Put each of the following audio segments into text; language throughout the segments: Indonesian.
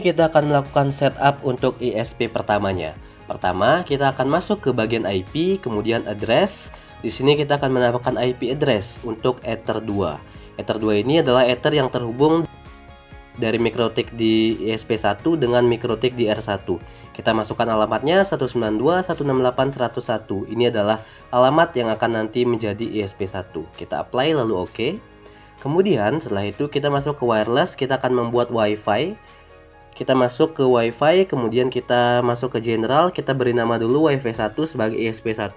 kita akan melakukan setup untuk ISP pertamanya. Pertama, kita akan masuk ke bagian IP, kemudian address. Di sini kita akan menambahkan IP address untuk Ether 2. Ether 2 ini adalah Ether yang terhubung dari MikroTik di ISP1 dengan MikroTik di R1. Kita masukkan alamatnya 192.168.101. Ini adalah alamat yang akan nanti menjadi ISP1. Kita apply lalu OK. Kemudian setelah itu kita masuk ke wireless, kita akan membuat WiFi. Kita masuk ke WiFi, kemudian kita masuk ke general, kita beri nama dulu WiFi 1 sebagai ISP1,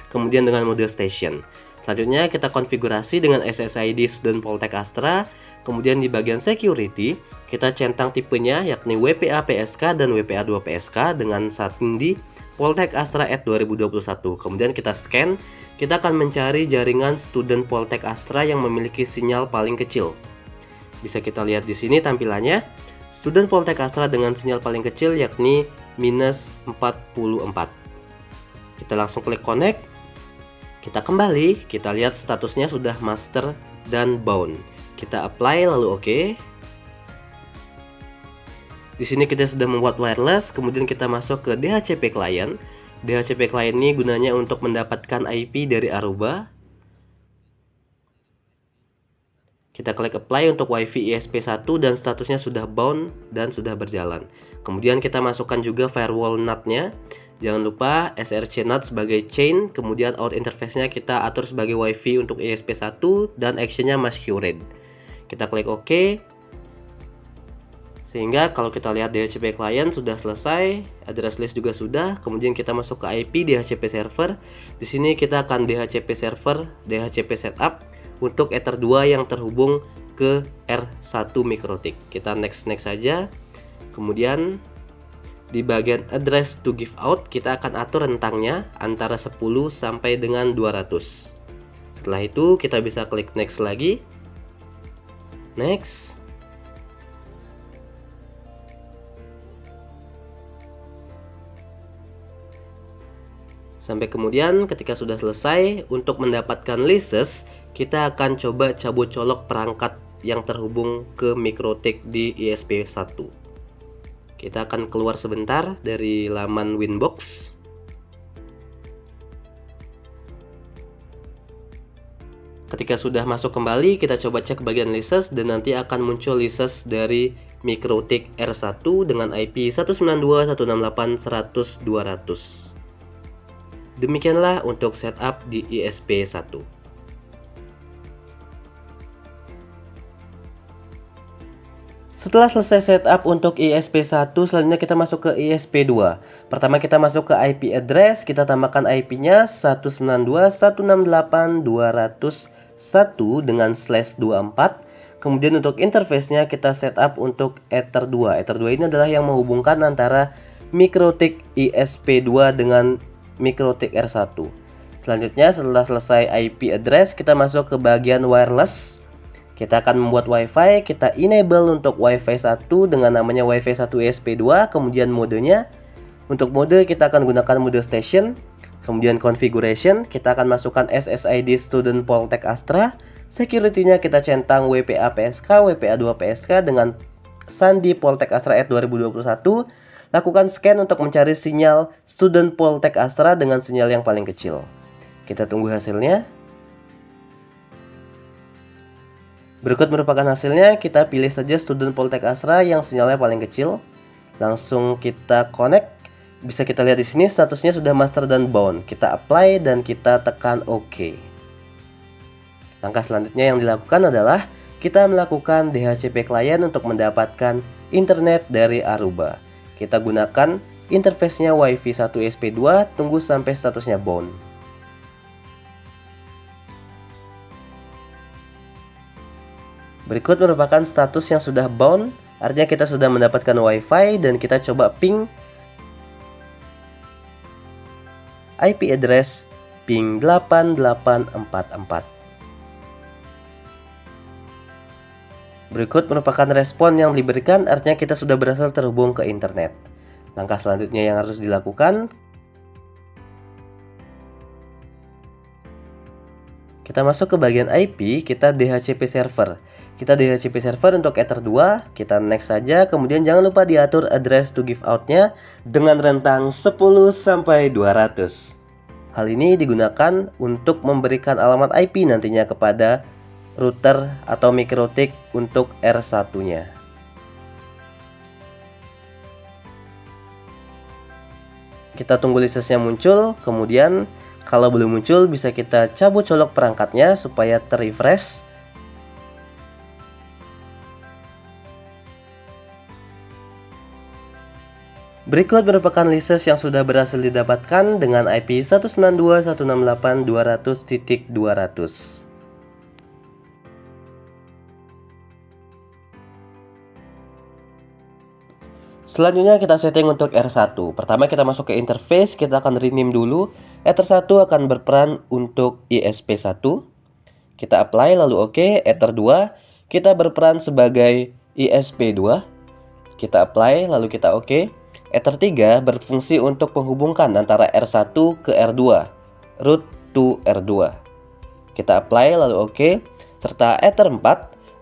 kemudian dengan mode station. Selanjutnya kita konfigurasi dengan SSID Student Poltek Astra. Kemudian di bagian security kita centang tipenya yakni WPA PSK dan WPA 2 PSK dengan sandi Poltek Astra at 2021. Kemudian kita scan, kita akan mencari jaringan Student Poltek Astra yang memiliki sinyal paling kecil. Bisa kita lihat di sini tampilannya. Student Poltek Astra dengan sinyal paling kecil yakni minus 44. Kita langsung klik connect. Kita kembali, kita lihat statusnya sudah master dan bound. Kita apply lalu OK. Di sini kita sudah membuat wireless, kemudian kita masuk ke DHCP client. DHCP client ini gunanya untuk mendapatkan IP dari Aruba. Kita klik apply untuk WiFi ISP1 dan statusnya sudah bound dan sudah berjalan. Kemudian kita masukkan juga firewall NAT-nya. Jangan lupa SRC NAT sebagai chain, kemudian out interface-nya kita atur sebagai WiFi untuk ISP1 dan action-nya masquerade. Kita klik OK. Sehingga kalau kita lihat DHCP client sudah selesai, address list juga sudah. Kemudian kita masuk ke IP DHCP server. Di sini kita akan DHCP server, DHCP setup untuk Ether 2 yang terhubung ke R1 MikroTik. Kita next saja. Kemudian di bagian address to give out kita akan atur rentangnya antara 10 sampai dengan 200. Setelah itu kita bisa klik next lagi. Next. Sampai kemudian ketika sudah selesai, untuk mendapatkan leases kita akan coba cabut colok perangkat yang terhubung ke MikroTik di ISP1. Kita akan keluar sebentar dari laman Winbox. Ketika sudah masuk kembali, kita coba cek bagian leases dan nanti akan muncul leases dari MikroTik R1 dengan IP 192.168.100.200. Demikianlah untuk setup di ISP1. Setelah selesai setup untuk ISP1, selanjutnya kita masuk ke ISP2. Pertama kita masuk ke IP address, kita tambahkan IP-nya 192.168.201 dengan /24. Kemudian untuk interface-nya kita setup untuk Ether 2. Ether 2 ini adalah yang menghubungkan antara MikroTik ISP2 dengan MikroTik R1. Selanjutnya setelah selesai IP address, kita masuk ke bagian wireless. Kita akan membuat WiFi, kita enable untuk WiFi 1 dengan namanya WiFi 1 ISP2, kemudian modenya. Untuk mode kita akan gunakan mode station. Kemudian configuration, kita akan masukkan SSID Student Poltek Astra. Security-nya kita centang WPA PSK, WPA 2 PSK dengan sandi Poltek Astra at 2021. Lakukan scan untuk mencari sinyal Student Poltek Astra dengan sinyal yang paling kecil. Kita tunggu hasilnya. Berikut merupakan hasilnya, kita pilih saja Student Poltek Astra yang sinyalnya paling kecil. Langsung kita connect. Bisa kita lihat di sini statusnya sudah master dan bound. Kita apply dan kita tekan OK. Langkah selanjutnya yang dilakukan adalah kita melakukan DHCP client untuk mendapatkan internet dari Aruba. Kita gunakan interface-nya WiFi 1 ISP2, tunggu sampai statusnya bound. Berikut merupakan status yang sudah bound, artinya kita sudah mendapatkan WiFi dan kita coba ping IP address ping 8844. Berikut merupakan respon yang diberikan, artinya kita sudah berhasil terhubung ke internet. Langkah selanjutnya yang harus dilakukan, kita masuk ke bagian IP, kita DHCP server. Kita DHCP server untuk Ether 2, kita next saja. Kemudian jangan lupa diatur address to give out-nya dengan rentang 10 sampai 200. Hal ini digunakan untuk memberikan alamat IP nantinya kepada router atau MikroTik untuk R1-nya. Kita tunggu lisensinya muncul, kemudian kalau belum muncul bisa kita cabut colok perangkatnya supaya terrefresh. Berikut merupakan lisensi yang sudah berhasil didapatkan dengan IP 192.168.200.200. Selanjutnya kita setting untuk R1. Pertama kita masuk ke interface, kita akan rename dulu. Ether 1 akan berperan untuk ISP1. Kita apply lalu oke. Ether 2 kita berperan sebagai ISP2. Kita apply lalu kita oke. Ether 3 berfungsi untuk menghubungkan antara R1 ke R2, root to R2. Kita apply lalu oke. Serta Ether 4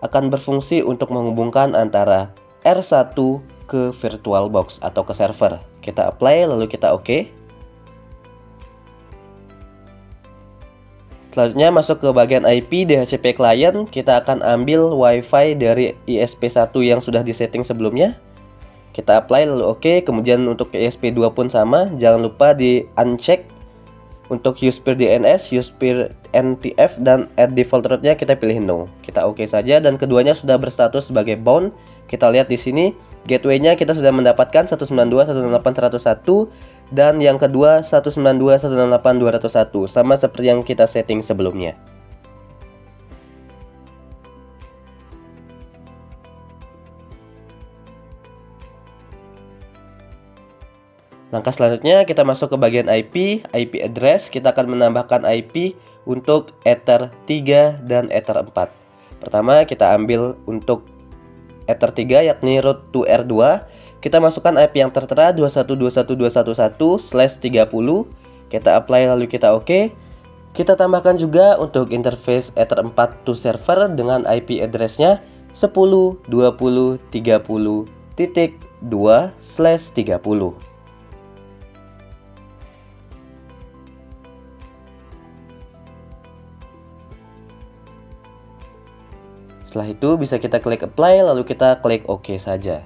akan berfungsi untuk menghubungkan antara R1 ke VirtualBox atau ke server. Kita apply lalu kita oke. Selanjutnya masuk ke bagian IP DHCP client, kita akan ambil WiFi dari ISP1 yang sudah disetting sebelumnya. Kita apply lalu oke. Kemudian untuk ISP2 pun sama, jangan lupa di uncheck. Untuk use peer DNS, use peer NTF, dan add default route-nya kita pilih no. Kita oke saja dan keduanya sudah berstatus sebagai bound. Kita lihat di sini gateway-nya kita sudah mendapatkan 192.168.101 dan yang kedua 192.168.201 sama seperti yang kita setting sebelumnya. Langkah selanjutnya kita masuk ke bagian IP address. Kita akan menambahkan IP untuk Ether 3 dan Ether 4. Pertama kita ambil untuk Ether 3 yakni root to R2. Kita masukkan IP yang tertera 21.21.211/30. Kita apply lalu kita oke. Kita tambahkan juga untuk interface Ether 4 to server dengan IP address-nya 10.20.2/30. Setelah itu bisa kita klik apply lalu kita klik OK saja.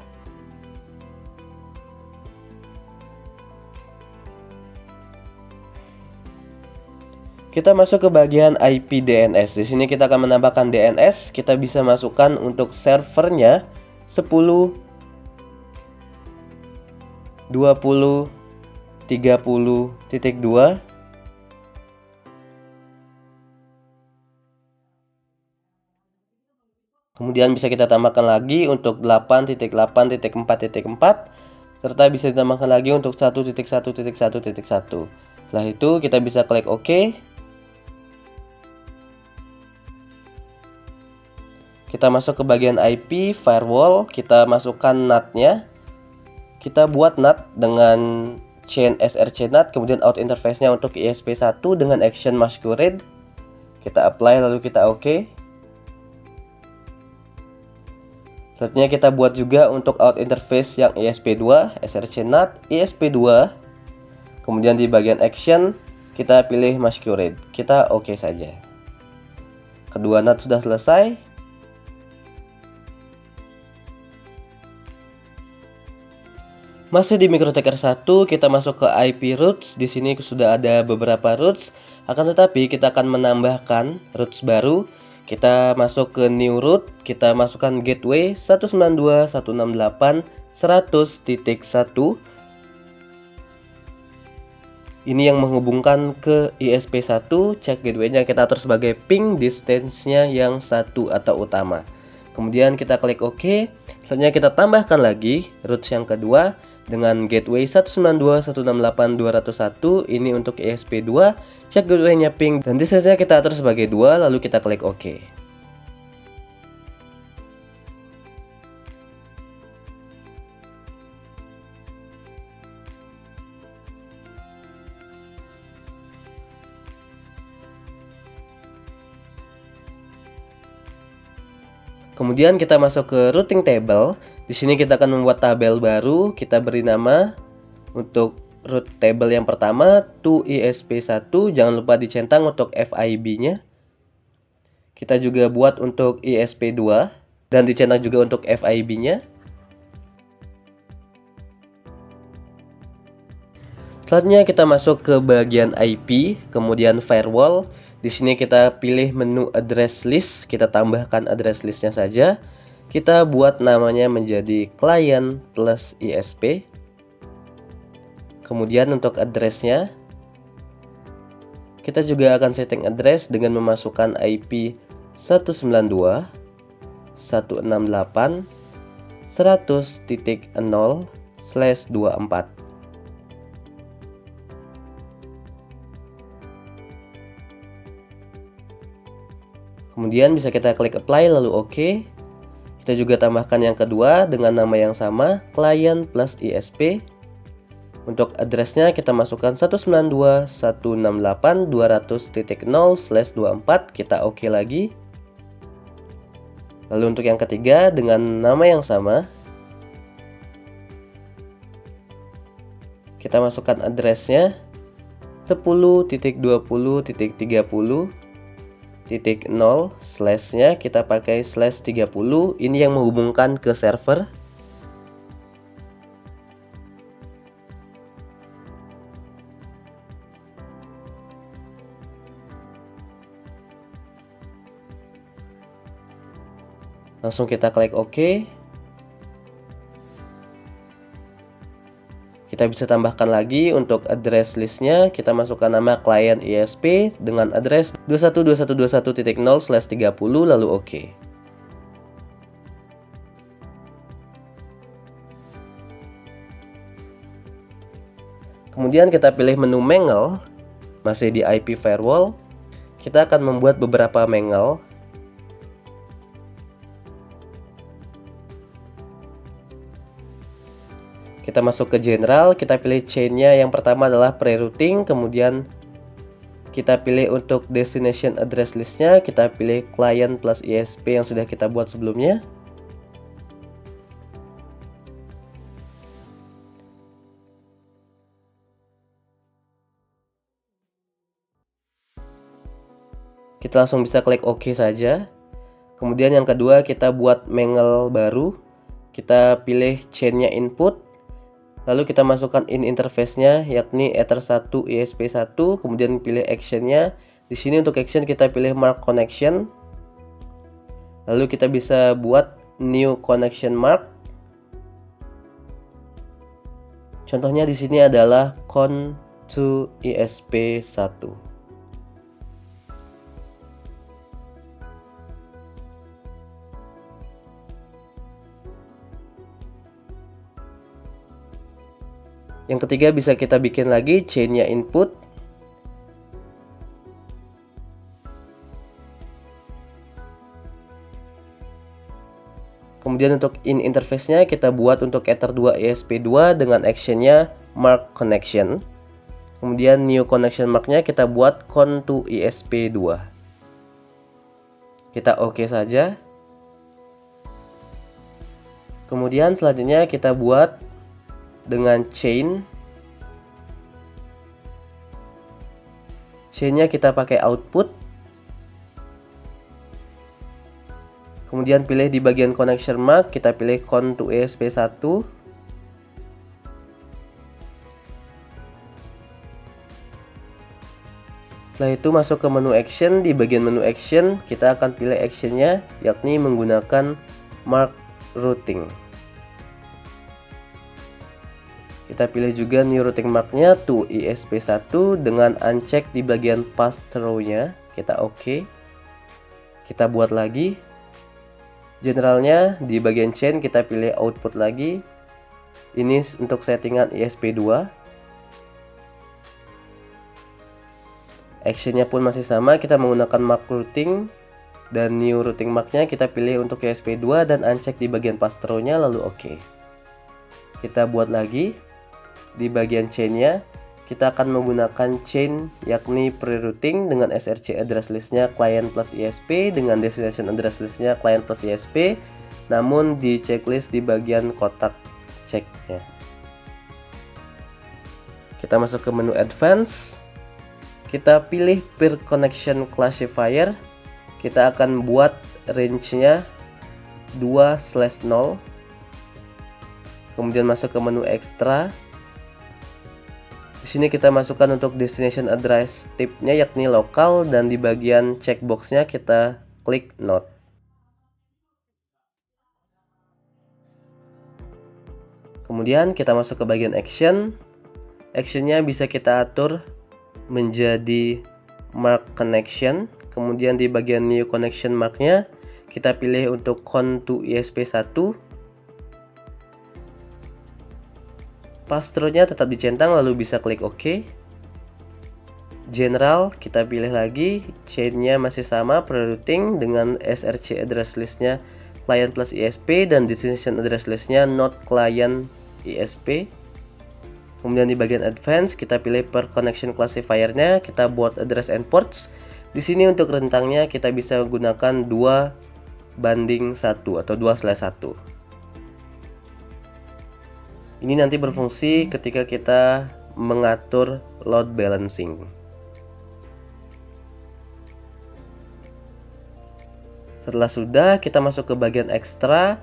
Kita masuk ke bagian IP DNS. Di sini kita akan menambahkan DNS. Kita bisa masukkan untuk servernya 10.20.30.2. Kemudian bisa kita tambahkan lagi untuk 8.8.4.4 serta bisa ditambahkan lagi untuk 1.1.1.1. Setelah itu kita bisa klik OK. Kita masuk ke bagian IP firewall, kita masukkan NAT-nya. Kita buat NAT dengan chain SRC NAT, kemudian out interface-nya untuk ISP1 dengan action masquerade. Kita apply lalu kita OK. Selanjutnya kita buat juga untuk out interface yang ISP2, SRC NAT, ISP2. Kemudian di bagian action kita pilih masquerade. Kita oke saja. Kedua NAT sudah selesai. Masih di MikroTik R1, kita masuk ke IP routes. Di sini sudah ada beberapa routes, akan tetapi kita akan menambahkan routes baru. Kita masuk ke new route, kita masukkan gateway 192.168.100.1. Ini yang menghubungkan ke ISP1. Cek gateway-nya kita atur sebagai ping distance-nya yang 1 atau utama. Kemudian kita klik OK. Selanjutnya kita tambahkan lagi routes yang kedua dengan gateway 192.168.201. Ini untuk ISP2. Cek gateway-nya ping dan distance-nya kita atur sebagai 2, lalu kita klik OK. Kemudian kita masuk ke routing table. Di sini kita akan membuat tabel baru. Kita beri nama untuk root table yang pertama to ESP1. Jangan lupa dicentang untuk FIB-nya. Kita juga buat untuk ESP2 dan dicentang juga untuk FIB-nya. Selanjutnya kita masuk ke bagian IP, kemudian firewall. Di sini kita pilih menu address list, kita tambahkan address listnya saja. Kita buat namanya menjadi client plus ISP. Kemudian untuk addressnya, kita juga akan setting address dengan memasukkan IP 192.168.100.0/24. Kemudian bisa kita klik apply lalu OK. Kita juga tambahkan yang kedua dengan nama yang sama, client plus ISP. Untuk addressnya kita masukkan 192.168.200.0/24. Kita OK lagi. Lalu untuk yang ketiga dengan nama yang sama, kita masukkan addressnya 10.20.30.0/nya kita pakai /30. Ini yang menghubungkan ke server. Langsung kita klik OK. Kita bisa tambahkan lagi untuk address listnya. Kita masukkan nama client ISP dengan address 21.21.21.0/30 lalu OK. Kemudian kita pilih menu mangle. Masih di IP firewall. Kita akan membuat beberapa mangle. Kita masuk ke general, kita pilih chainnya yang pertama adalah pre-routing, kemudian kita pilih untuk destination address listnya, kita pilih client plus ISP yang sudah kita buat sebelumnya. Kita langsung bisa klik OK saja. Kemudian yang kedua kita buat mangle baru, kita pilih chainnya input. Lalu kita masukkan in interface-nya yakni Ether1 ESP1, kemudian pilih action-nya. Di sini untuk action kita pilih mark connection. Lalu kita bisa buat new connection mark. Contohnya di sini adalah con to ESP1. Yang ketiga bisa kita bikin lagi chainnya input. Kemudian untuk in interface-nya kita buat untuk Ether2 ESP2 dengan action-nya mark connection. Kemudian new connection mark-nya kita buat con to ESP2. Kita OK saja. Kemudian selanjutnya kita buat dengan chainnya kita pakai output, kemudian pilih di bagian connection mark kita pilih con to ESP1. Setelah itu masuk ke menu action. Di bagian menu action kita akan pilih actionnya yakni menggunakan mark routing. Kita pilih juga new routing marknya to ESP1 dengan uncheck di bagian pass-through-nya. Kita OK. Kita buat lagi. Generalnya di bagian chain kita pilih output lagi. Ini untuk settingan ESP2. Actionnya pun masih sama, kita menggunakan mark routing. Dan new routing marknya kita pilih untuk ESP2 dan uncheck di bagian pass-through-nya lalu OK. Kita buat lagi. Di bagian chainnya kita akan menggunakan chain yakni pre-routing dengan SRC address listnya client plus ISP dengan destination address listnya client plus ISP, namun di checklist di bagian kotak ceknya. Kita masuk ke menu advance, kita pilih peer connection classifier, kita akan buat range-nya 2/0, kemudian masuk ke menu extra. Di sini kita masukkan untuk destination address type-nya yakni lokal, dan di bagian checkbox-nya kita klik not. Kemudian kita masuk ke bagian action. Action-nya bisa kita atur menjadi mark connection. Kemudian di bagian new connection mark-nya kita pilih untuk connect to ISP1. Pass-through-nya tetap dicentang, lalu bisa klik OK. General kita pilih lagi, chain-nya masih sama, pre-routing dengan SRC address list-nya client plus ISP dan destination address list-nya not client ISP. Kemudian di bagian advance kita pilih per connection classifier-nya, kita buat address and ports. Di sini untuk rentangnya kita bisa gunakan 2/1 atau 2/1. Ini nanti berfungsi ketika kita mengatur load balancing. Setelah sudah, kita masuk ke bagian ekstra.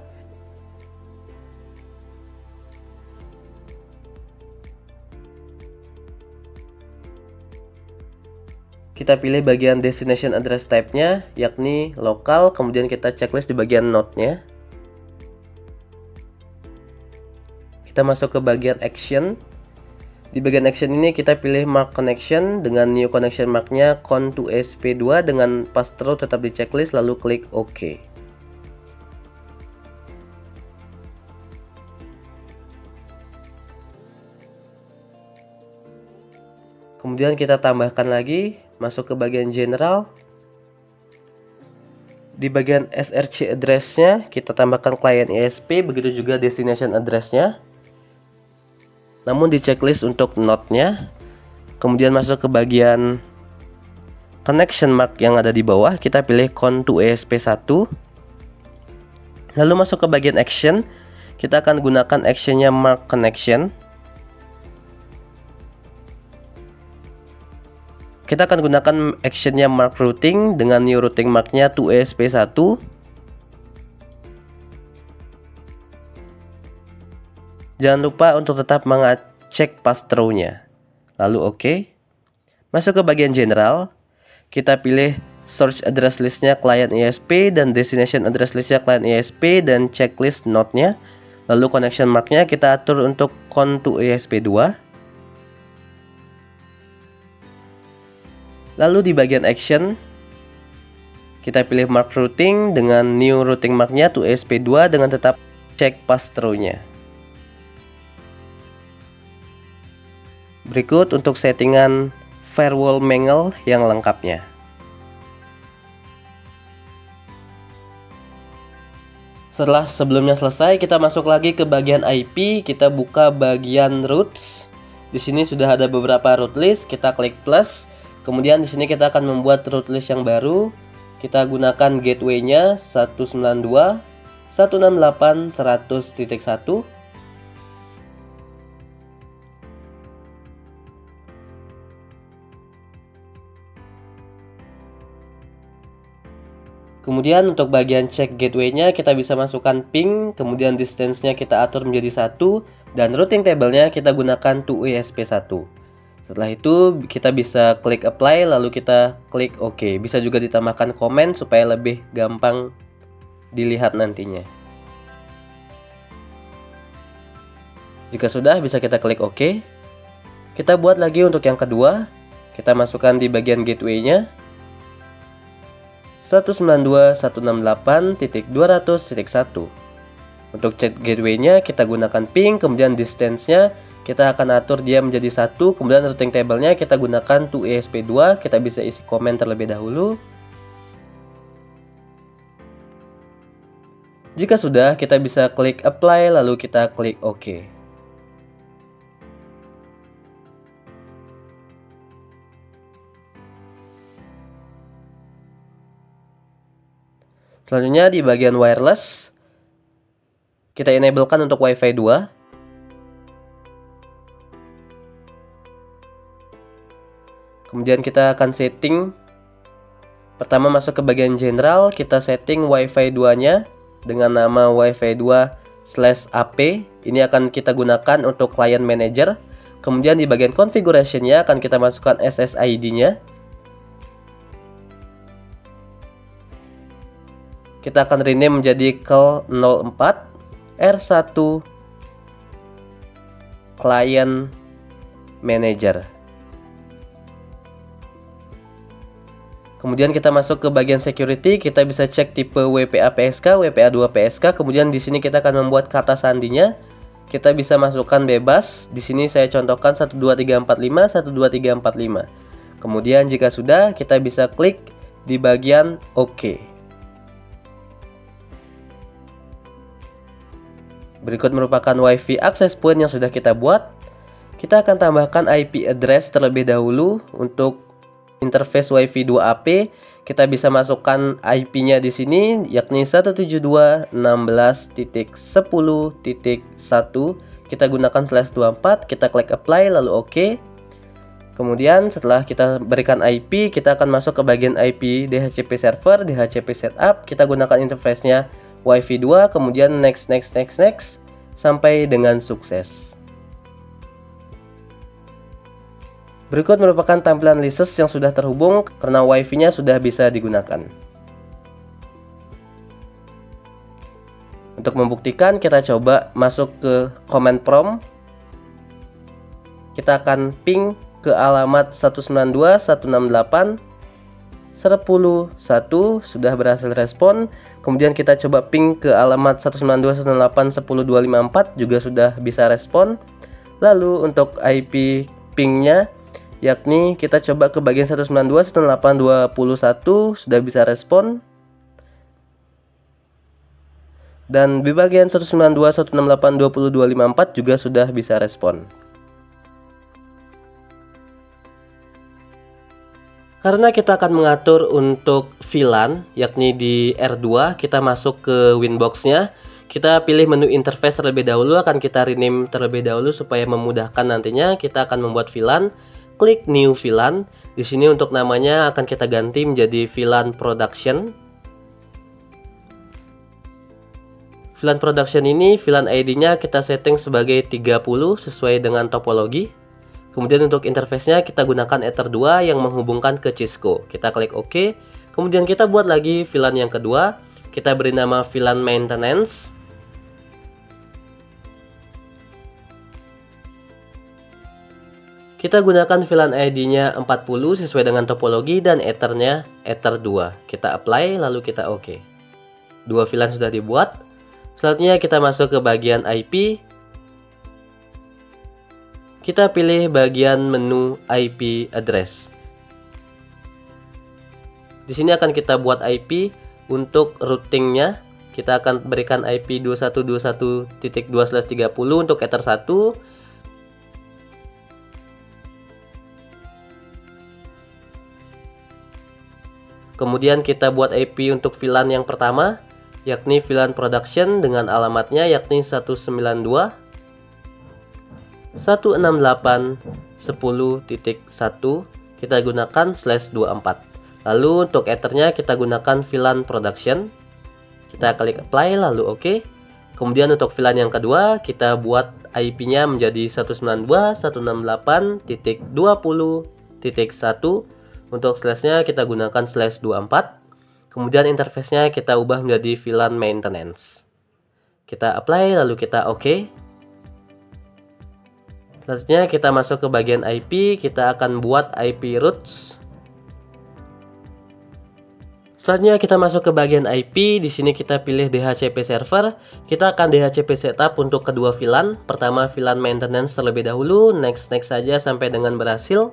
Kita pilih bagian destination address type-nya yakni lokal, kemudian kita checklist di bagian node-nya. Kita masuk ke bagian action. Di bagian action ini kita pilih mark connection dengan new connection mark-nya connect to ISP2 dengan pass-through tetap di checklist, lalu klik OK. Kemudian kita tambahkan lagi, masuk ke bagian general. Di bagian SRC address-nya kita tambahkan client ISP, begitu juga destination address-nya. Namun di checklist untuk node-nya. Kemudian masuk ke bagian connection mark yang ada di bawah, kita pilih connect to ISP1. Lalu masuk ke bagian action, kita akan gunakan action-nya mark connection. Kita akan gunakan action-nya mark routing dengan new routing mark-nya to ISP1. Jangan lupa untuk tetap mengecek pass-through-nya. Lalu OK. Masuk ke bagian general. Kita pilih source address list-nya client ISP dan destination address list-nya client ISP dan checklist node-nya. Lalu connection mark-nya kita atur untuk connect to ISP2. Lalu di bagian action kita pilih mark routing dengan new routing mark-nya to ISP2 dengan tetap cek pass-through-nya. Berikut untuk settingan firewall mangle yang lengkapnya. Sebelumnya selesai, kita masuk lagi ke bagian IP, kita buka bagian routes. Di sini sudah ada beberapa route list, kita klik plus. Kemudian di sini kita akan membuat route list yang baru. Kita gunakan gateway-nya 192.168.100.1. Kemudian untuk bagian cek gateway-nya kita bisa masukkan ping, kemudian distance-nya kita atur menjadi 1, dan routing table-nya kita gunakan to ISP1. Setelah itu kita bisa klik apply, lalu kita klik OK. Bisa juga ditambahkan komen supaya lebih gampang dilihat nantinya. Jika sudah, bisa kita klik OK. Kita buat lagi untuk yang kedua. Kita masukkan di bagian gateway-nya 192.168.200.1. Untuk chat gateway-nya kita gunakan ping, kemudian distance-nya kita akan atur dia menjadi 1, kemudian routing table-nya kita gunakan to ISP2. Kita bisa isi komen terlebih dahulu. Jika sudah, kita bisa klik apply, lalu kita klik OK. Selanjutnya di bagian wireless, kita enablekan untuk Wi-Fi 2. Kemudian kita akan setting. Pertama masuk ke bagian general, kita setting Wi-Fi 2-nya dengan nama Wi-Fi 2/AP. Ini akan kita gunakan untuk client manager. Kemudian di bagian configuration-nya akan kita masukkan SSID-nya. Kita akan rename menjadi CL04 R1 Client Manager. Kemudian kita masuk ke bagian security, kita bisa cek tipe WPA PSK, WPA2 PSK. Kemudian di sini kita akan membuat kata sandinya. Kita bisa masukkan bebas. Di sini saya contohkan 12345, 12345. Kemudian jika sudah, kita bisa klik di bagian OK. Berikut merupakan WiFi access point yang sudah kita buat. Kita akan tambahkan IP address terlebih dahulu untuk interface WiFi 2AP. Kita bisa masukkan IP-nya di sini, yakni 172.16.10.1. Kita gunakan /24. Kita klik apply lalu OK. Kemudian setelah kita berikan IP, kita akan masuk ke bagian IP DHCP server, DHCP setup. Kita gunakan interface-nya Wi-Fi 2, kemudian next sampai dengan sukses. Berikut merupakan tampilan license yang sudah terhubung karena Wi-Fi-nya sudah bisa digunakan. Untuk membuktikan, kita coba masuk ke command prompt. Kita akan ping ke alamat 192.168.10.1, sudah berhasil respon. Kemudian kita coba ping ke alamat 192.168.10.254, juga sudah bisa respon. Lalu untuk IP pingnya, yakni kita coba ke bagian 192.168.20.1, sudah bisa respon. Dan di bagian 192.168.20.254 juga sudah bisa respon. Karena kita akan mengatur untuk VLAN, yakni di R2, kita masuk ke Winbox-nya. Kita pilih menu interface terlebih dahulu, akan kita rename terlebih dahulu supaya memudahkan nantinya. Kita akan membuat VLAN, klik New VLAN. Di sini untuk namanya akan kita ganti menjadi VLAN Production. VLAN Production ini, VLAN ID-nya kita setting sebagai 30 sesuai dengan topologi. Kemudian untuk interface-nya kita gunakan Ether 2 yang menghubungkan ke Cisco. Kita klik OK. Kemudian kita buat lagi VLAN yang kedua. Kita beri nama VLAN Maintenance. Kita gunakan VLAN ID-nya 40 sesuai dengan topologi dan Ether-nya Ether 2. Kita apply lalu kita OK. Dua VLAN sudah dibuat. Selanjutnya kita masuk ke bagian IP. Kita pilih bagian menu IP address. Di sini akan kita buat IP untuk routingnya. Kita akan berikan IP 2121.2/30 untuk Ether 1. Kemudian kita buat IP untuk VLAN yang pertama, yakni VLAN Production dengan alamatnya yakni 192.168.10.1. Kita gunakan /24. Lalu untuk Ethernya kita gunakan VLAN Production. Kita klik apply lalu OK. Kemudian untuk VLAN yang kedua kita buat IP-nya menjadi 192.168.20.1. Untuk /nya kita gunakan /24. Kemudian interface-nya kita ubah menjadi VLAN Maintenance. Kita apply lalu kita OK. Selanjutnya kita masuk ke bagian IP, kita akan buat IP routes. Selanjutnya kita masuk ke bagian IP, di sini kita pilih DHCP server. Kita akan DHCP setup untuk kedua VLAN. Pertama VLAN maintenance terlebih dahulu, next saja sampai dengan berhasil.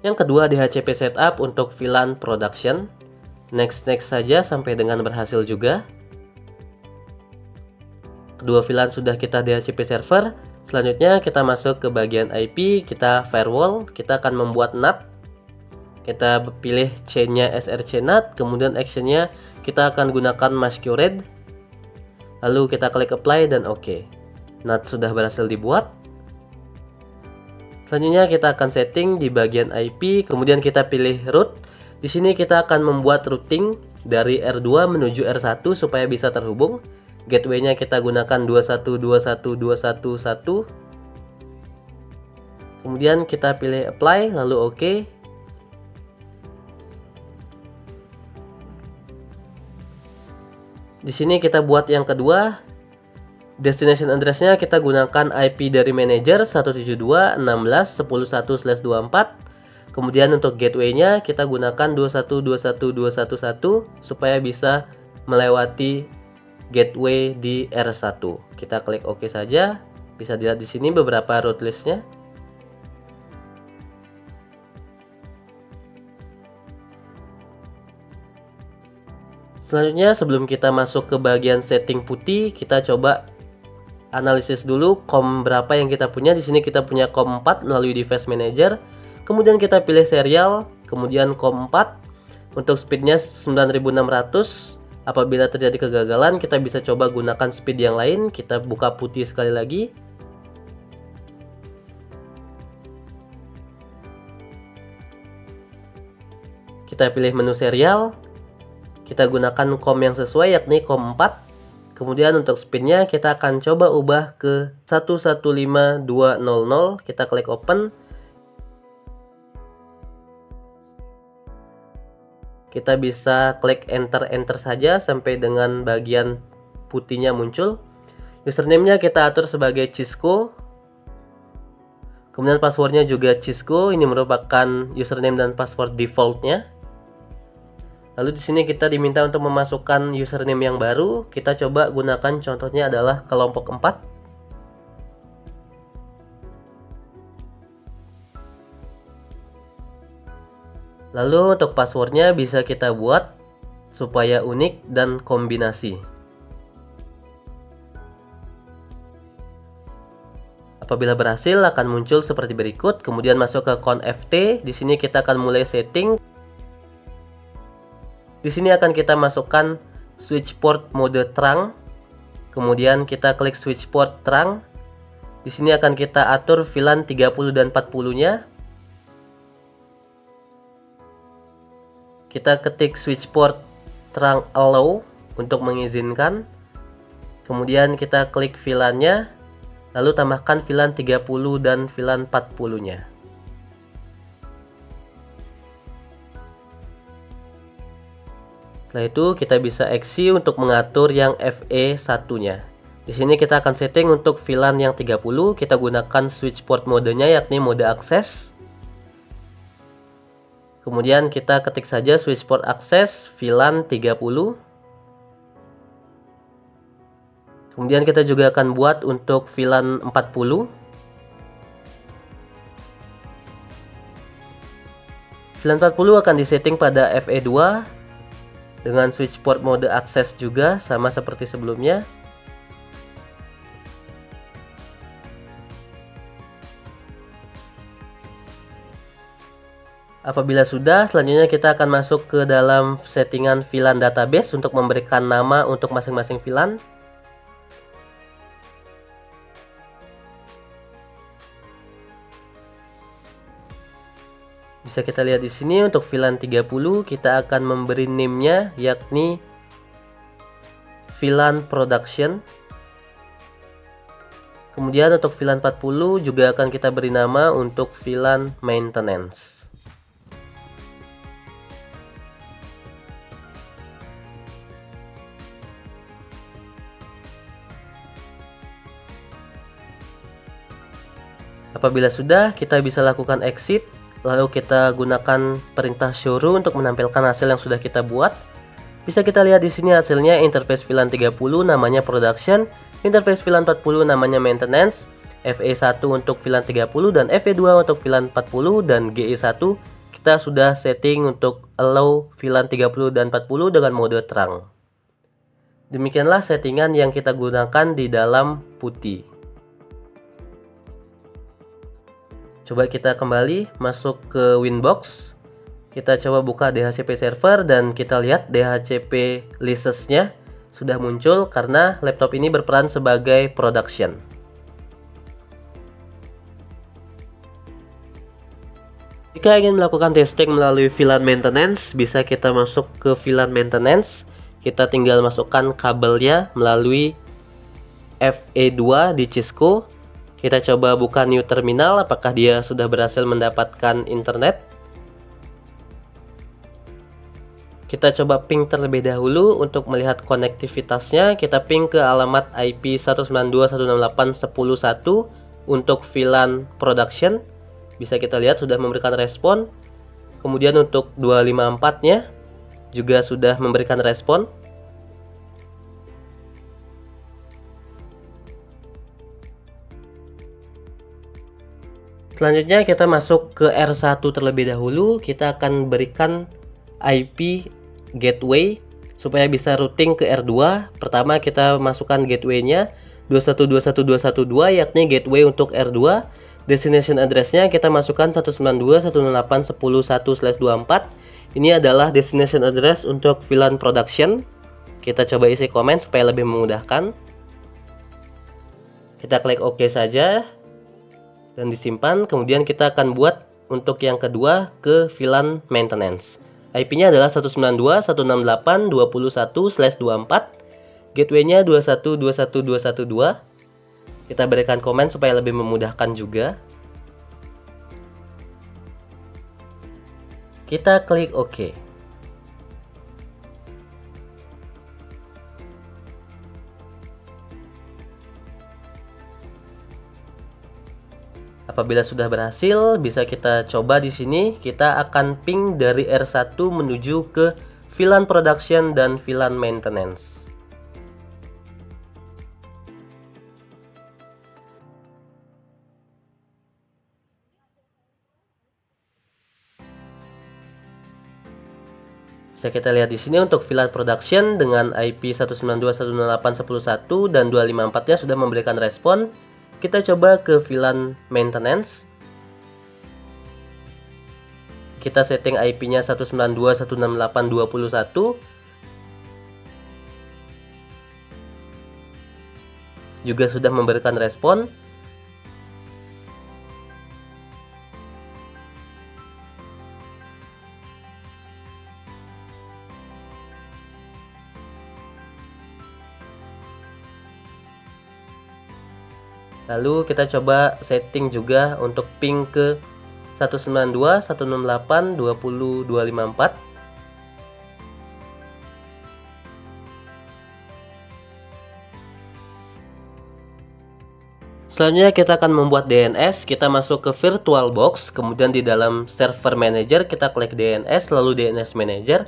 Yang kedua DHCP setup untuk VLAN production, next saja sampai dengan berhasil juga. Kedua VLAN sudah kita DHCP server. Selanjutnya kita masuk ke bagian IP, kita firewall, kita akan membuat NAT. Kita pilih chainnya src NAT, kemudian actionnya kita akan gunakan masquerade. Lalu kita klik apply dan OK. NAT sudah berhasil dibuat. Selanjutnya kita akan setting di bagian IP, kemudian kita pilih root. Di sini kita akan membuat routing dari R2 menuju R1 supaya bisa terhubung. Gateway-nya kita gunakan 21.21.21.1. Kemudian kita pilih apply lalu OK. Di sini kita buat yang kedua. Destination address-nya kita gunakan IP dari manager 172.16.11.11/24. Kemudian untuk gateway-nya kita gunakan 21.21.211 supaya bisa melewati gateway di R1. Kita klik OK saja. Bisa dilihat di sini beberapa route list-nya. Selanjutnya sebelum kita masuk ke bagian setting putih, kita coba analisis dulu COM berapa yang kita punya. Di sini kita punya COM 4 melalui device manager. Kemudian kita pilih serial, kemudian COM 4. Untuk speednya 9600. Apabila terjadi kegagalan, kita bisa coba gunakan speed yang lain. Kita buka putih sekali lagi. Kita pilih menu serial. Kita gunakan COM yang sesuai, yakni COM 4. Kemudian untuk speednya kita akan coba ubah ke 115200. Kita klik open. Kita bisa klik enter saja sampai dengan bagian putihnya muncul. Username-nya kita atur sebagai Cisco. Kemudian passwordnya juga Cisco. Ini merupakan username dan password defaultnya. Lalu di sini kita diminta untuk memasukkan username yang baru. Kita coba gunakan, contohnya adalah kelompok 4. Lalu untuk passwordnya bisa kita buat supaya unik dan kombinasi. Apabila berhasil akan muncul seperti berikut. Kemudian masuk ke conft. Di sini kita akan mulai setting. Di sini akan kita masukkan switch port mode terang. Kemudian kita klik switch port terang. Di sini akan kita atur VLAN 30 dan 40-nya. Kita ketik switch port terang allow untuk mengizinkan. Kemudian kita klik VLAN-nya. Lalu tambahkan VLAN 30 dan VLAN 40-nya. Setelah itu kita bisa exe untuk mengatur yang FE1-nya. Di sini kita akan setting untuk VLAN yang 30, kita gunakan switch port modenya yakni mode akses. Kemudian kita ketik saja switch port akses VLAN 30. Kemudian kita juga akan buat untuk VLAN 40. VLAN 40 akan disetting pada FE2 dengan switch port mode akses juga sama seperti sebelumnya. Apabila sudah, selanjutnya kita akan masuk ke dalam settingan VLAN database untuk memberikan nama untuk masing-masing VLAN. Bisa kita lihat di sini untuk VLAN 30 kita akan memberi name-nya yakni VLAN production. Kemudian untuk VLAN 40 juga akan kita beri nama untuk VLAN maintenance. Apabila sudah, kita bisa lakukan exit. Lalu kita gunakan perintah showroom untuk menampilkan hasil yang sudah kita buat. Bisa kita lihat di sini hasilnya interface VLAN 30 namanya production, interface VLAN 40 namanya maintenance, FE1 untuk VLAN 30 dan FE2 untuk VLAN 40 dan GE1 kita sudah setting untuk allow VLAN 30 dan 40 dengan mode terang. Demikianlah settingan yang kita gunakan di dalam putih. Coba kita kembali masuk ke Winbox. Kita coba buka DHCP server dan kita lihat DHCP license-nya sudah muncul karena laptop ini berperan sebagai production. Jika ingin melakukan testing melalui VLAN maintenance, bisa kita masuk ke VLAN maintenance. Kita tinggal masukkan kabelnya melalui FE2 di Cisco. Kita coba buka new terminal, apakah dia sudah berhasil mendapatkan internet. Kita coba ping terlebih dahulu untuk melihat konektivitasnya. Kita ping ke alamat IP 192.168.10.1 untuk VLAN production. Bisa kita lihat sudah memberikan respon. Kemudian untuk 254-nya juga sudah memberikan respon. Selanjutnya kita masuk ke R1 terlebih dahulu. Kita akan berikan IP gateway supaya bisa routing ke R2. Pertama kita masukkan gateway-nya 21.21.2.1.2 yakni gateway untuk R2. Destination address-nya kita masukkan 192.168.10.1/24. Ini adalah destination address untuk VLAN production. Kita coba isi komen supaya lebih memudahkan. Kita klik OK saja dan disimpan. Kemudian kita akan buat untuk yang kedua ke VLAN maintenance. IP-nya adalah 192.168.21/24. Gateway-nya 21.21.2.1.2. Kita berikan komen supaya lebih memudahkan juga. Kita klik OK. Apabila sudah berhasil, bisa kita coba di sini. Kita akan ping dari R1 menuju ke VLAN production dan VLAN maintenance. Bisa kita lihat di sini untuk VLAN production dengan IP 192.168.10.1 dan 254-nya sudah memberikan respon. Kita coba ke VLAN maintenance. Kita setting IP-nya 192.168.20.1. Juga sudah memberikan respon. Lalu kita coba setting juga untuk ping ke 192.168.20.254. Selanjutnya kita akan membuat DNS. Kita masuk ke VirtualBox, kemudian di dalam Server Manager kita klik DNS, lalu DNS Manager.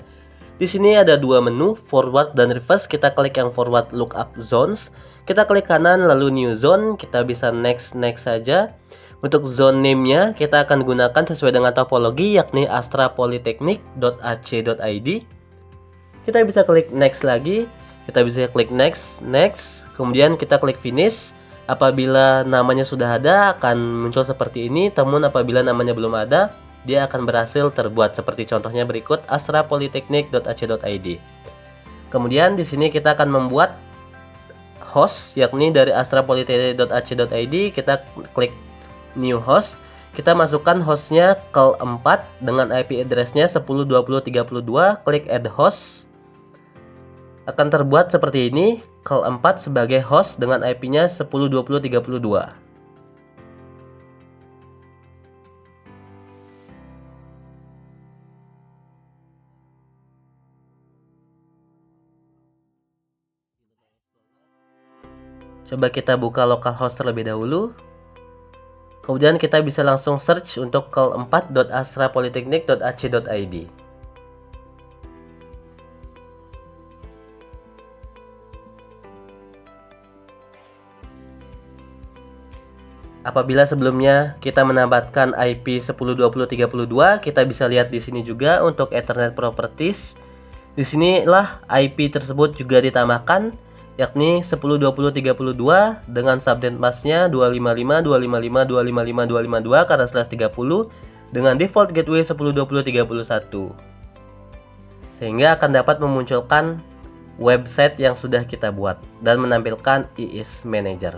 Di sini ada dua menu, forward dan reverse. Kita klik yang forward lookup zones. Kita klik kanan lalu new zone. Kita bisa next saja. Untuk zone name-nya kita akan gunakan sesuai dengan topologi yakni astrapolytechnic.ac.id. Kita bisa klik next lagi. Kita bisa klik next. Kemudian kita klik finish. Apabila namanya sudah ada akan muncul seperti ini. Namun apabila namanya belum ada, dia akan berhasil terbuat seperti contohnya berikut, astrapolytechnic.ac.id. Kemudian di sini kita akan membuat host yakni dari astrapolytechnic.ac.id. Kita klik new host. Kita masukkan hostnya CAL4 dengan IP address-nya 10.20.32. Klik add host. Akan terbuat seperti ini, CAL4 sebagai host dengan IP-nya 10.20.32. Coba kita buka localhost terlebih dahulu. Kemudian kita bisa langsung search untuk cal4.astrapolytechnic.ac.id. Apabila sebelumnya kita menambahkan IP 10.20.32, kita bisa lihat di sini juga untuk Ethernet Properties. Di sinilah IP tersebut juga ditambahkan yakni 10.20.32 dengan subnet masknya 255, 255, 255, 252 karena slash 30 dengan default gateway 10.20.31, sehingga akan dapat memunculkan website yang sudah kita buat dan menampilkan IIS Manager.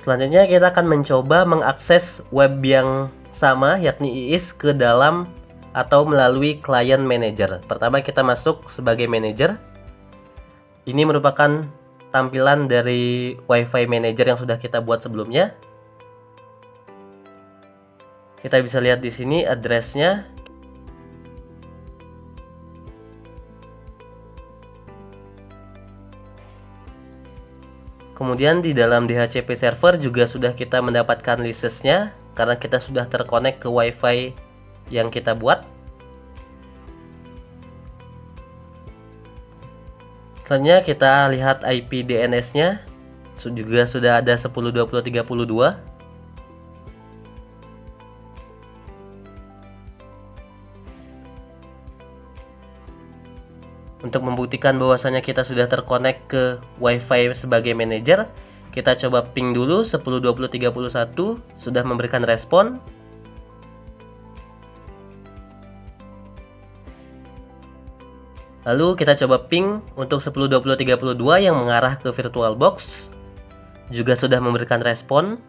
Selanjutnya kita akan mencoba mengakses web yang sama yakni IIS ke dalam atau melalui client manager. Pertama kita masuk sebagai manager. Ini merupakan tampilan dari WiFi manager yang sudah kita buat sebelumnya. Kita bisa lihat di sini addressnya. Kemudian di dalam DHCP server juga sudah kita mendapatkan license-nya karena kita sudah terkonek ke WiFi yang kita buat. Selanjutnya kita lihat IP DNS-nya juga sudah ada 10.20.32. Untuk membuktikan bahwasanya kita sudah terkonek ke WiFi sebagai manajer, kita coba ping dulu 10.20.31, sudah memberikan respon. Lalu kita coba ping untuk 10.20.32 yang mengarah ke VirtualBox, juga sudah memberikan respon.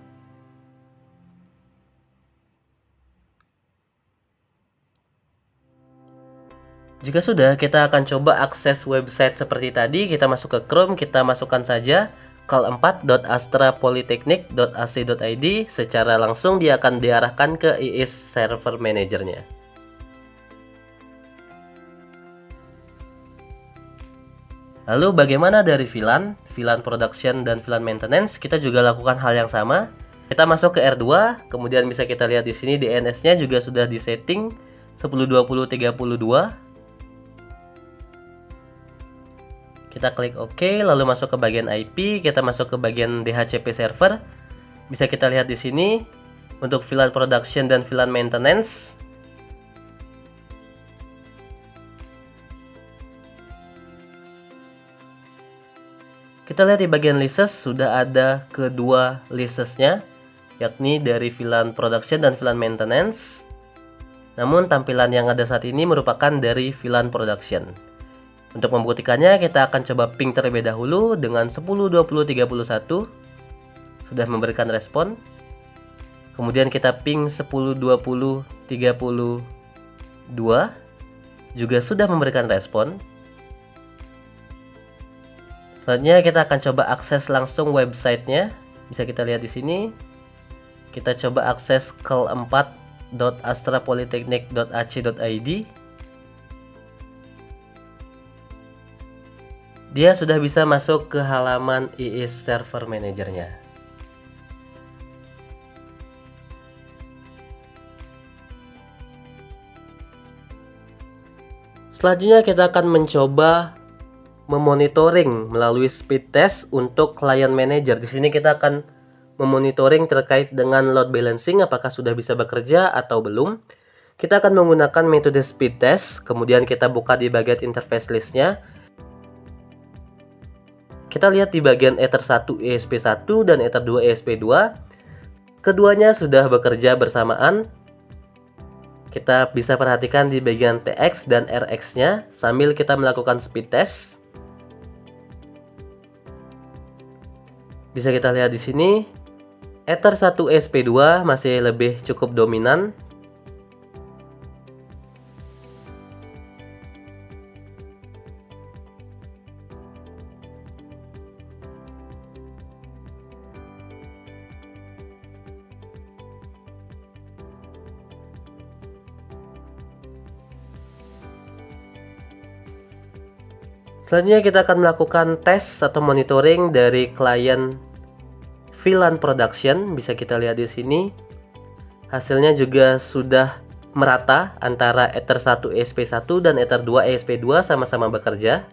Jika sudah, kita akan coba akses website seperti tadi. Kita masuk ke Chrome, kita masukkan saja call4.astrapolytechnic.ac.id. Secara langsung dia akan diarahkan ke IIS Server Manager-nya. Lalu bagaimana dari VLAN Production dan VLAN Maintenance? Kita juga lakukan hal yang sama. Kita masuk ke R2, kemudian bisa kita lihat di sini DNS-nya juga sudah disetting 10.20.32. Kita klik OK, lalu masuk ke bagian IP, kita masuk ke bagian DHCP server. Bisa kita lihat di sini untuk VLAN Production dan VLAN Maintenance. Kita lihat di bagian license sudah ada kedua license-nya, yakni dari VLAN Production dan VLAN Maintenance. Namun tampilan yang ada saat ini merupakan dari VLAN Production. Untuk membuktikannya, kita akan coba ping terlebih dahulu dengan 10.20.31. Sudah memberikan respon. Kemudian kita ping 10.20.32. Juga sudah memberikan respon. Selanjutnya kita akan coba akses langsung websitenya. Bisa kita lihat di sini. Kita coba akses call4.astrapolytechnic.ac.id. Dia sudah bisa masuk ke halaman IIS Server Manager-nya. Selanjutnya kita akan mencoba memonitoring melalui speed test untuk client manager. Di sini kita akan memonitoring terkait dengan load balancing, apakah sudah bisa bekerja atau belum. Kita akan menggunakan metode speed test, kemudian kita buka di bagian interface list-nya. Kita lihat di bagian Ether 1 ESP1 dan Ether 2 ESP2. Keduanya sudah bekerja bersamaan. Kita bisa perhatikan di bagian TX dan RX-nya sambil kita melakukan speed test. Bisa kita lihat di sini, Ether 1 ESP2 masih lebih cukup dominan. Selanjutnya kita akan melakukan tes atau monitoring dari klien VLAN Production. Bisa kita lihat di sini. Hasilnya juga sudah merata antara Ether 1 ESP1 dan Ether 2 ESP2 sama-sama bekerja.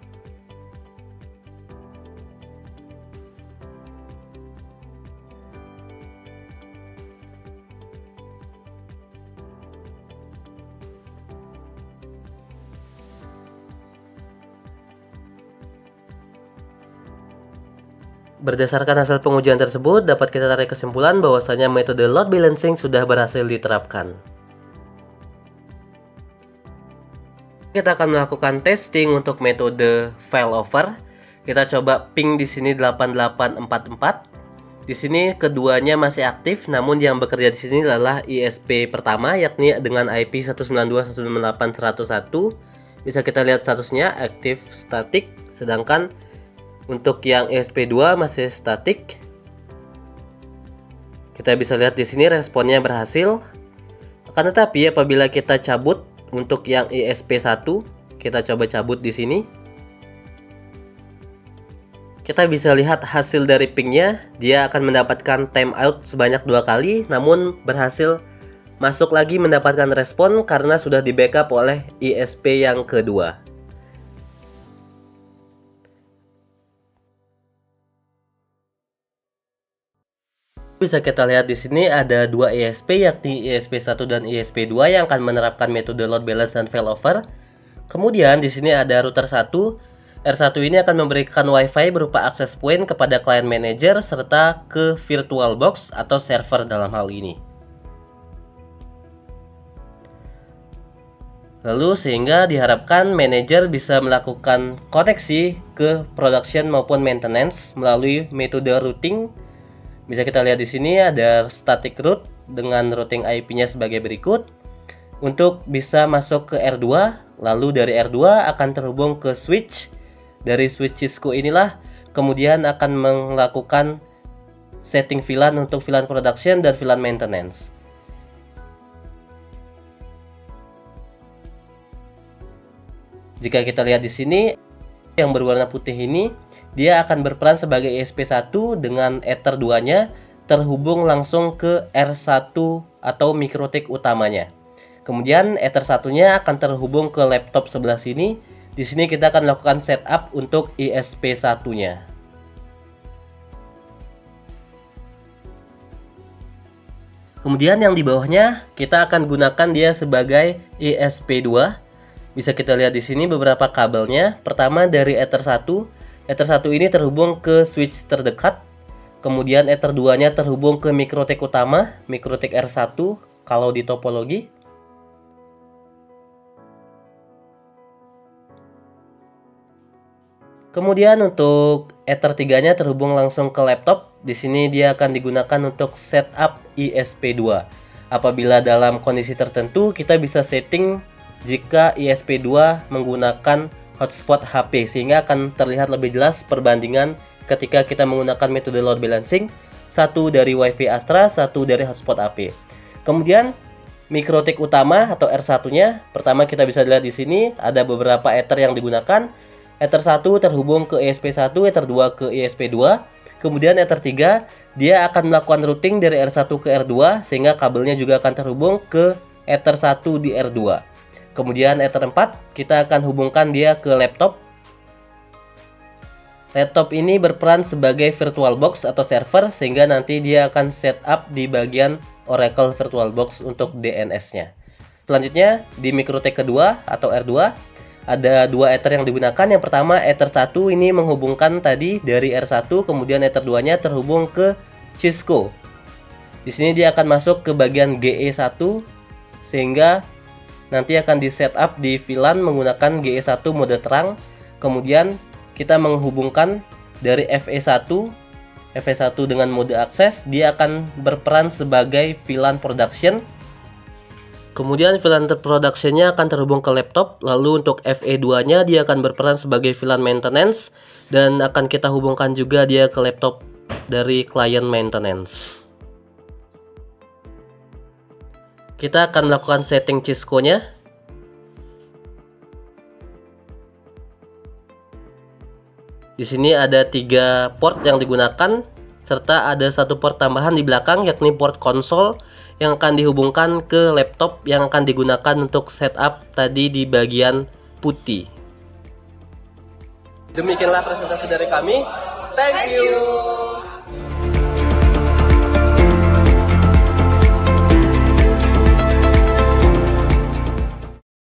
Berdasarkan hasil pengujian tersebut, dapat kita tarik kesimpulan bahwasanya metode load balancing sudah berhasil diterapkan. Kita akan melakukan testing untuk metode failover. Kita coba ping di sini 8844. Di sini keduanya masih aktif, namun yang bekerja di sini adalah ISP pertama, yakni dengan IP 192.168.101. Bisa kita lihat statusnya aktif statik, sedangkan untuk yang ISP 2 masih statik. Kita bisa lihat di sini responnya berhasil. Akan tetapi apabila kita cabut untuk yang ISP 1, kita coba cabut di sini. Kita bisa lihat hasil dari pingnya, dia akan mendapatkan timeout sebanyak 2 kali, namun berhasil masuk lagi mendapatkan respon karena sudah di backup oleh ISP yang kedua. Bisa kita lihat di sini ada 2 ISP, yakni ISP 1 dan ISP 2 yang akan menerapkan metode load balance dan failover. Kemudian di sini ada router 1. R1 ini akan memberikan WiFi berupa access point kepada client manager serta ke virtual box atau server dalam hal ini. Lalu sehingga diharapkan manager bisa melakukan koneksi ke production maupun maintenance melalui metode routing. Bisa kita lihat di sini ada static route dengan routing IP-nya sebagai berikut. Untuk bisa masuk ke R2, lalu dari R2 akan terhubung ke switch. Dari switch Cisco inilah kemudian akan melakukan setting VLAN untuk VLAN production dan VLAN maintenance. Jika kita lihat di sini yang berwarna putih ini, dia akan berperan sebagai ISP1 dengan Ether 2-nya terhubung langsung ke R1 atau mikrotik utamanya. Kemudian Ether 1-nya akan terhubung ke laptop sebelah sini. Di sini kita akan melakukan setup untuk ISP1-nya. Kemudian yang di bawahnya kita akan gunakan dia sebagai ISP2. Bisa kita lihat di sini beberapa kabelnya. Pertama dari Ether 1. Ether 1 ini terhubung ke switch terdekat. Kemudian Ether 2-nya terhubung ke mikrotik utama, mikrotik R1 kalau di topologi. Kemudian untuk Ether 3-nya terhubung langsung ke laptop. Di sini dia akan digunakan untuk setup ISP2. Apabila dalam kondisi tertentu, kita bisa setting jika ISP2 menggunakan hotspot HP, sehingga akan terlihat lebih jelas perbandingan ketika kita menggunakan metode load balancing, satu dari WiFi Astra, satu dari hotspot HP. Kemudian mikrotik utama atau R1-nya, pertama kita bisa lihat di sini ada beberapa Ether yang digunakan. Ether 1 terhubung ke ISP1, Ether 2 ke ISP2. Kemudian Ether 3 dia akan melakukan routing dari R1 ke R2 sehingga kabelnya juga akan terhubung ke Ether 1 di R2. Kemudian Ether 4 kita akan hubungkan dia ke laptop. Laptop ini berperan sebagai virtual box atau server sehingga nanti dia akan setup di bagian Oracle VirtualBox untuk DNS-nya. Selanjutnya di mikrotik kedua atau R2 ada 2 Ether yang digunakan. Yang pertama Ether 1 ini menghubungkan tadi dari R1, kemudian Ether 2-nya terhubung ke Cisco. Di sini dia akan masuk ke bagian GE1 sehingga nanti akan di setup di VLAN menggunakan GE1 mode terang. Kemudian kita menghubungkan dari FE1 dengan mode akses, dia akan berperan sebagai VLAN production. Kemudian VLAN production-nya akan terhubung ke laptop. Lalu untuk FE2-nya dia akan berperan sebagai VLAN maintenance dan akan kita hubungkan juga dia ke laptop dari client maintenance. Kita akan melakukan setting Cisco-nya. Di sini ada 3 port yang digunakan serta ada 1 port tambahan di belakang yakni port konsol yang akan dihubungkan ke laptop yang akan digunakan untuk setup tadi di bagian putih. Demikianlah presentasi dari kami. Thank you.